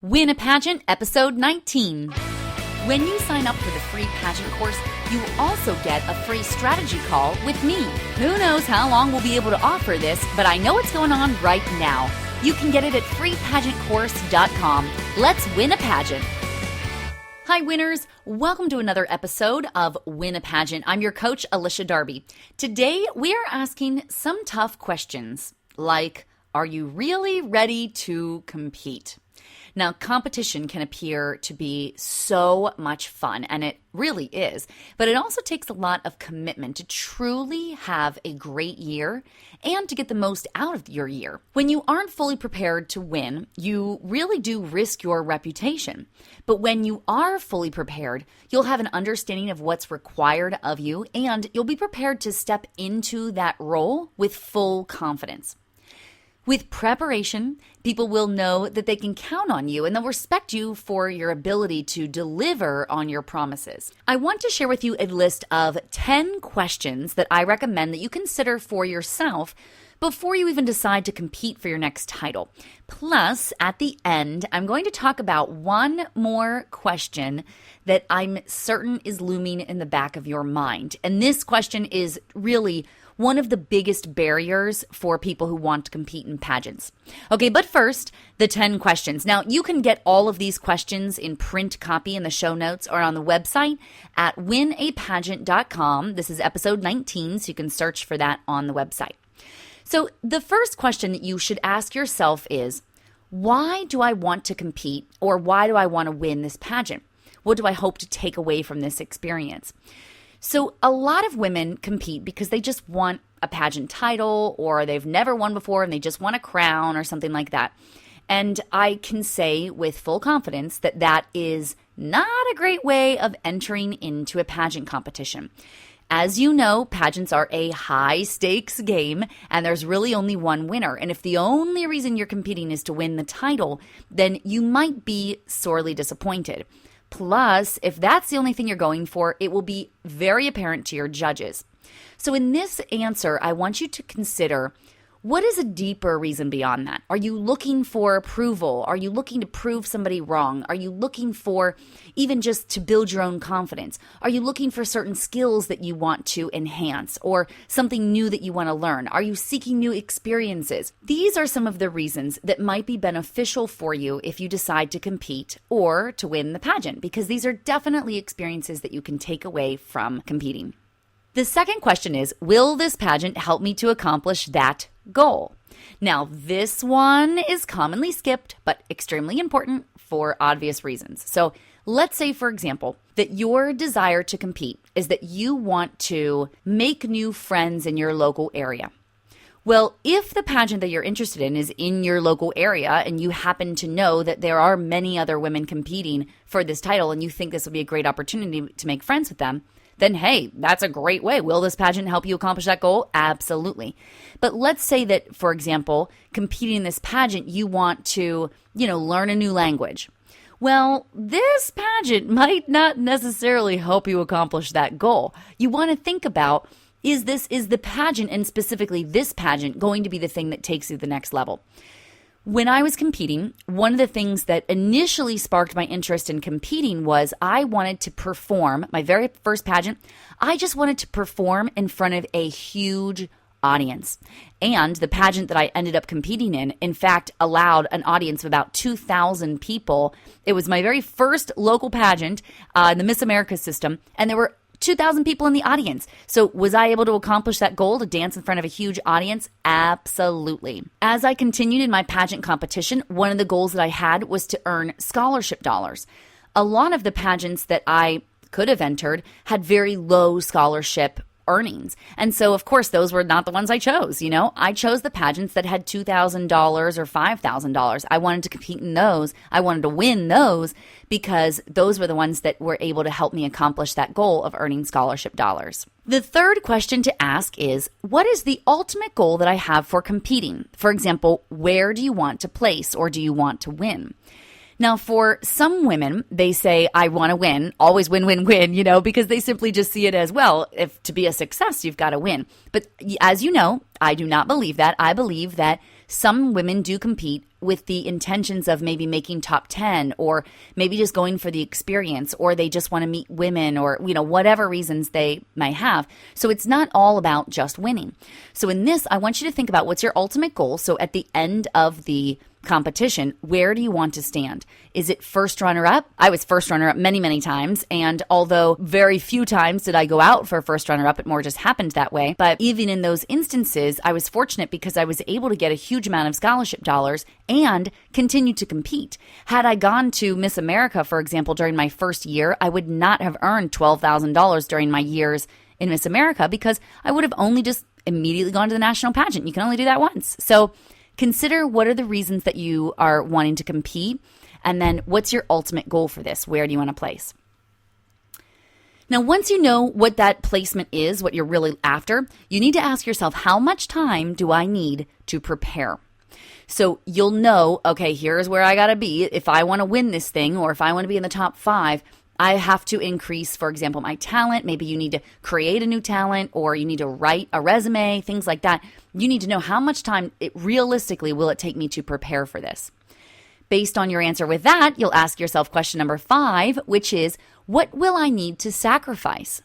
Win a Pageant, Episode 19. When you sign up for the free pageant course, you will also get a free strategy call with me. Who knows how long we'll be able to offer this, but I know what's going on right now. You can get it at freepageantcourse.com. Let's win a pageant. Hi, winners. Welcome to another episode of Win a Pageant. I'm your coach, Alicia Darby. Today, we are asking some tough questions, like, are you really ready to compete? Now, competition can appear to be so much fun, and it really is, but it also takes a lot of commitment to truly have a great year and to get the most out of your year. When you aren't fully prepared to win, you really do risk your reputation. But when you are fully prepared, you'll have an understanding of what's required of you, and you'll be prepared to step into that role with full confidence. With preparation, people will know that they can count on you and they'll respect you for your ability to deliver on your promises. I want to share with you a list of 10 questions that I recommend that you consider for yourself before you even decide to compete for your next title. Plus, at the end, I'm going to talk about one more question that I'm certain is looming in the back of your mind. And this question is really one of the biggest barriers for people who want to compete in pageants. Okay, but first, the 10 questions. Now, you can get all of these questions in print copy in the show notes or on the website at winapageant.com. This is episode 19, so you can search for that on the website. So the first question that you should ask yourself is, why do I want to compete, or why do I want to win this pageant? What do I hope to take away from this experience? So a lot of women compete because they just want a pageant title, or they've never won before and they just want a crown or something like that. And I can say with full confidence that that is not a great way of entering into a pageant competition. As you know, pageants are a high-stakes game, and there's really only one winner. And if the only reason you're competing is to win the title, then you might be sorely disappointed. Plus, if that's the only thing you're going for, it will be very apparent to your judges. So in this answer, I want you to consider, what is a deeper reason beyond that? Are you looking for approval? Are you looking to prove somebody wrong? Are you looking for even just to build your own confidence? Are you looking for certain skills that you want to enhance, or something new that you want to learn? Are you seeking new experiences? These are some of the reasons that might be beneficial for you if you decide to compete or to win the pageant, because these are definitely experiences that you can take away from competing. The second question is, will this pageant help me to accomplish that goal? Now, this one is commonly skipped, but extremely important for obvious reasons. So let's say, for example, that your desire to compete is that you want to make new friends in your local area. Well, if the pageant that you're interested in is in your local area and you happen to know that there are many other women competing for this title and you think this would be a great opportunity to make friends with them, then hey, that's a great way. Will this pageant help you accomplish that goal? Absolutely. But let's say that, for example, competing in this pageant, you want to, learn a new language. Well, this pageant might not necessarily help you accomplish that goal. You want to think about, is the pageant, and specifically this pageant, going to be the thing that takes you to the next level? When I was competing, one of the things that initially sparked my interest in competing was I wanted to perform, my very first pageant, I just wanted to perform in front of a huge audience. And the pageant that I ended up competing in fact, allowed an audience of about 2,000 people. It was my very first local pageant in the Miss America system, and there were 2,000 people in the audience. So was I able to accomplish that goal, to dance in front of a huge audience? Absolutely. As I continued in my pageant competition, one of the goals that I had was to earn scholarship dollars. A lot of the pageants that I could have entered had very low scholarship earnings. And so, of course, those were not the ones I chose. I chose the pageants that had $2,000 or $5,000. I wanted to compete in those. I wanted to win those because those were the ones that were able to help me accomplish that goal of earning scholarship dollars. The third question to ask is, what is the ultimate goal that I have for competing? For example, where do you want to place, or do you want to win? Now, for some women, they say, I want to win, always win, win, win, because they simply just see it as, well, if to be a success, you've got to win. But as you know, I do not believe that. I believe that Some women do compete with the intentions of maybe making top 10 or maybe just going for the experience, or they just want to meet women, or, whatever reasons they might have. So it's not all about just winning. So in this, I want you to think about what's your ultimate goal. So at the end of the competition, where do you want to stand? Is it first runner-up? I was first runner-up many, many times. And although very few times did I go out for first runner-up, it more just happened that way. But even in those instances, I was fortunate because I was able to get a huge amount of scholarship dollars and continue to compete. Had I gone to Miss America, for example, during my first year, I would not have earned $12,000 during my years in Miss America because I would have only just immediately gone to the national pageant. You can only do that once. So consider what are the reasons that you are wanting to compete, and then what's your ultimate goal for this? Where do you want to place? Now, once you know what that placement is, what you're really after, you need to ask yourself, how much time do I need to prepare? So you'll know, okay, here's where I got to be. If I want to win this thing, or if I want to be in the top 5, I have to increase, for example, my talent. Maybe you need to create a new talent, or you need to write a resume, things like that. You need to know how much time realistically will it take me to prepare for this. Based on your answer with that, you'll ask yourself question number 5, which is, what will I need to sacrifice?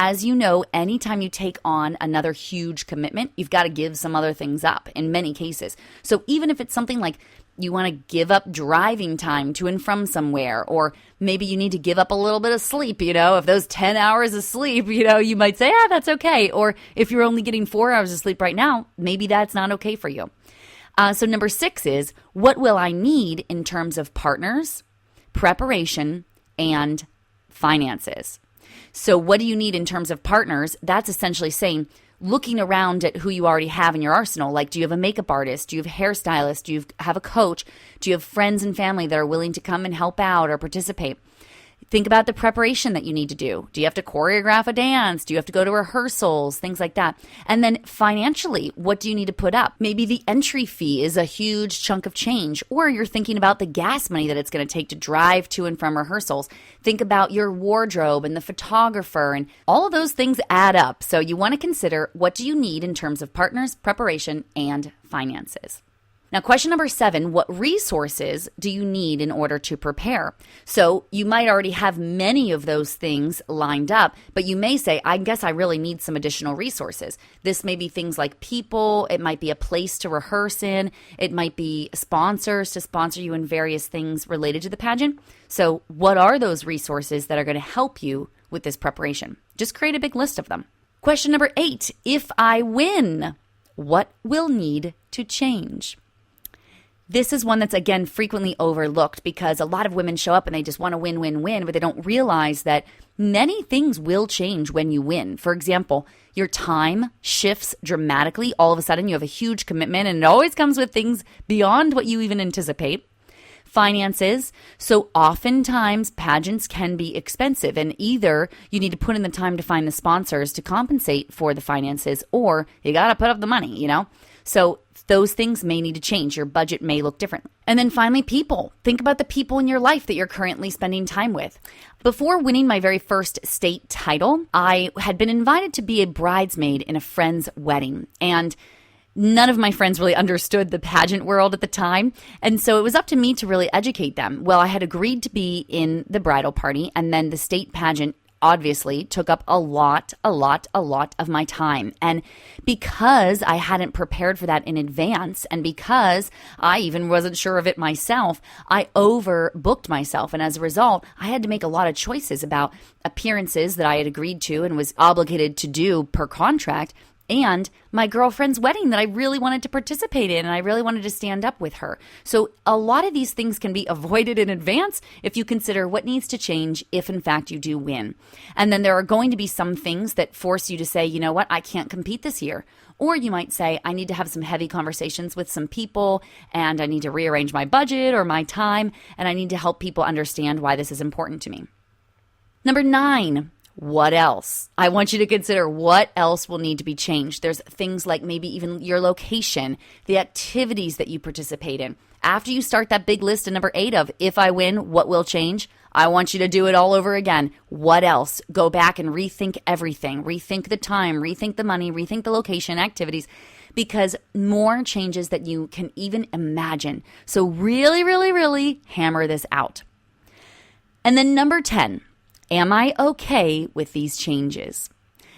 As you know, anytime you take on another huge commitment, you've got to give some other things up in many cases. So even if it's something like you want to give up driving time to and from somewhere, or maybe you need to give up a little bit of sleep, if those 10 hours of sleep, you might say, that's okay. Or if you're only getting 4 hours of sleep right now, maybe that's not okay for you. So number 6 is, what will I need in terms of partners, preparation, and finances? So what do you need in terms of partners? That's essentially saying, looking around at who you already have in your arsenal. Like, do you have a makeup artist? Do you have a hairstylist? Do you have a coach? Do you have friends and family that are willing to come and help out or participate? Think about the preparation that you need to do. Do you have to choreograph a dance? Do you have to go to rehearsals? Things like that. And then financially, what do you need to put up? Maybe the entry fee is a huge chunk of change, or you're thinking about the gas money that it's going to take to drive to and from rehearsals. Think about your wardrobe and the photographer, and all of those things add up. So you want to consider, what do you need in terms of partners, preparation, and finances? Now, question number 7, what resources do you need in order to prepare? So you might already have many of those things lined up, but you may say, I guess I really need some additional resources. This may be things like people. It might be a place to rehearse in. It might be sponsors to sponsor you in various things related to the pageant. So what are those resources that are going to help you with this preparation? Just create a big list of them. Question number 8, if I win, what will need to change? This is one that's, again, frequently overlooked because a lot of women show up and they just want to win, win, win, but they don't realize that many things will change when you win. For example, your time shifts dramatically. All of a sudden, you have a huge commitment, and it always comes with things beyond what you even anticipate. Finances. So oftentimes pageants can be expensive, and either you need to put in the time to find the sponsors to compensate for the finances, or you got to put up the money, So those things may need to change. Your budget may look different. And then finally, people. Think about the people in your life that you're currently spending time with. Before winning my very first state title, I had been invited to be a bridesmaid in a friend's wedding. And none of my friends really understood the pageant world at the time. And so it was up to me to really educate them. Well, I had agreed to be in the bridal party, and then the state pageant obviously took up a lot of my time. And because I hadn't prepared for that in advance, and because I even wasn't sure of it myself, I overbooked myself. And as a result, I had to make a lot of choices about appearances that I had agreed to and was obligated to do per contract, and my girlfriend's wedding that I really wanted to participate in, and I really wanted to stand up with her. So a lot of these things can be avoided in advance if you consider what needs to change if, in fact, you do win. And then there are going to be some things that force you to say, you know what, I can't compete this year. Or you might say, I need to have some heavy conversations with some people, and I need to rearrange my budget or my time, and I need to help people understand why this is important to me. Number 9. What else? I want you to consider what else will need to be changed. There's things like maybe even your location, the activities that you participate in. After you start that big list of number 8 of, if I win, what will change? I want you to do it all over again. What else? Go back and rethink everything. Rethink the time, rethink the money, rethink the location, activities. because more changes than you can even imagine. So really, really, really hammer this out. And then number 10, am I okay with these changes?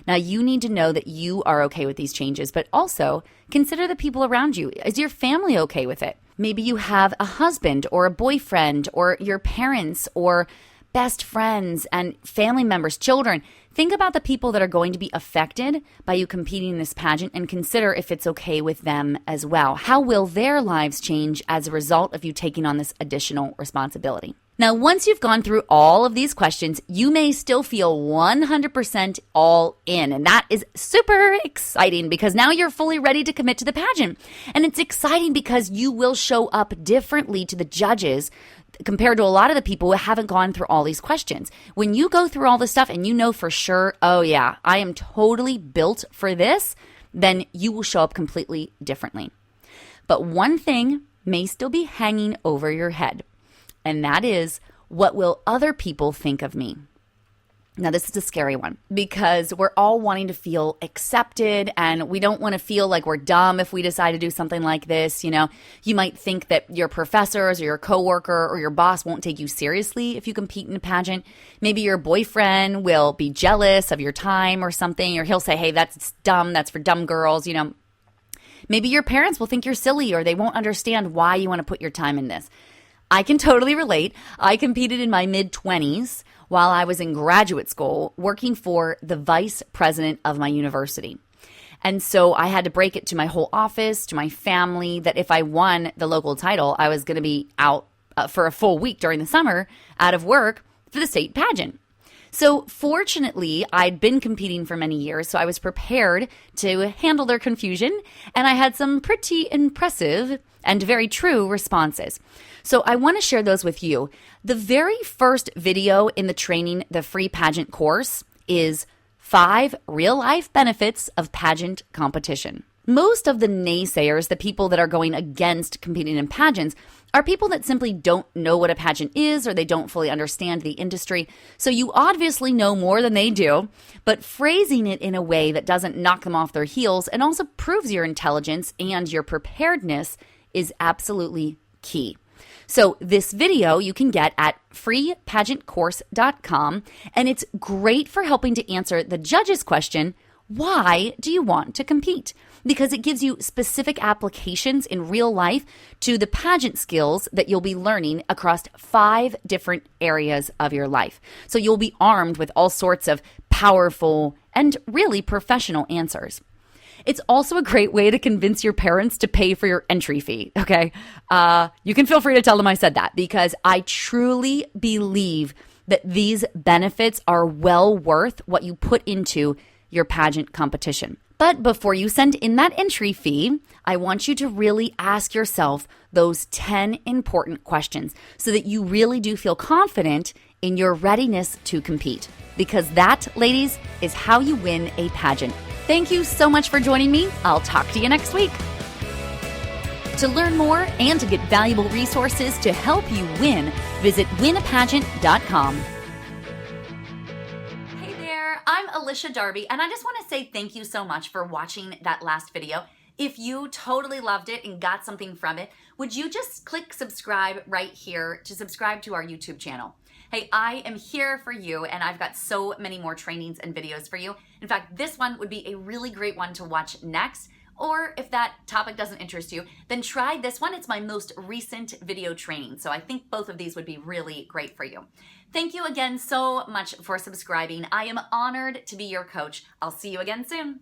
Now, you need to know that you are okay with these changes, but also consider the people around you. Is your family okay with it? Maybe you have a husband or a boyfriend or your parents or best friends and family members, children. Think about the people that are going to be affected by you competing in this pageant and consider if it's okay with them as well. How will their lives change as a result of you taking on this additional responsibility? Now, once you've gone through all of these questions, you may still feel 100% all in. And that is super exciting because now you're fully ready to commit to the pageant. And it's exciting because you will show up differently to the judges compared to a lot of the people who haven't gone through all these questions. When you go through all this stuff and you know for sure, oh yeah, I am totally built for this, then you will show up completely differently. But one thing may still be hanging over your head. And that is, what will other people think of me? Now, this is a scary one because we're all wanting to feel accepted and we don't want to feel like we're dumb if we decide to do something like this. You know, you might think that your professors or your coworker or your boss won't take you seriously if you compete in a pageant. Maybe your boyfriend will be jealous of your time or something, or he'll say, hey, that's dumb. That's for dumb girls, you know. Maybe your parents will think you're silly or they won't understand why you want to put your time in this. I can totally relate. I competed in my mid-20s while I was in graduate school working for the vice president of my university. And so I had to break it to my whole office, to my family, that if I won the local title, I was going to be out for a full week during the summer out of work for the state pageant. So fortunately, I'd been competing for many years, so I was prepared to handle their confusion, and I had some pretty impressive and very true responses. So I want to share those with you. The very first video in the training, the free pageant course, is 5 real-life benefits of pageant competition. Most of the naysayers, the people that are going against competing in pageants, are people that simply don't know what a pageant is or they don't fully understand the industry. So you obviously know more than they do, but phrasing it in a way that doesn't knock them off their heels and also proves your intelligence and your preparedness is absolutely key. So this video you can get at freepageantcourse.com, and it's great for helping to answer the judge's question, why do you want to compete? Because it gives you specific applications in real life to the pageant skills that you'll be learning across 5 different areas of your life. So you'll be armed with all sorts of powerful and really professional answers. It's also a great way to convince your parents to pay for your entry fee, okay? You can feel free to tell them I said that because I truly believe that these benefits are well worth what you put into your pageant competition. But before you send in that entry fee, I want you to really ask yourself those 10 important questions so that you really do feel confident in your readiness to compete. Because that, ladies, is how you win a pageant. Thank you so much for joining me. I'll talk to you next week. To learn more and to get valuable resources to help you win, visit winapageant.com. Hey there, I'm Alicia Darby, and I just want to say thank you so much for watching that last video. If you totally loved it and got something from it, would you just click subscribe right here to subscribe to our YouTube channel? Hey, I am here for you, and I've got so many more trainings and videos for you. In fact, this one would be a really great one to watch next. Or if that topic doesn't interest you, then try this one. It's my most recent video training. So I think both of these would be really great for you. Thank you again so much for subscribing. I am honored to be your coach. I'll see you again soon.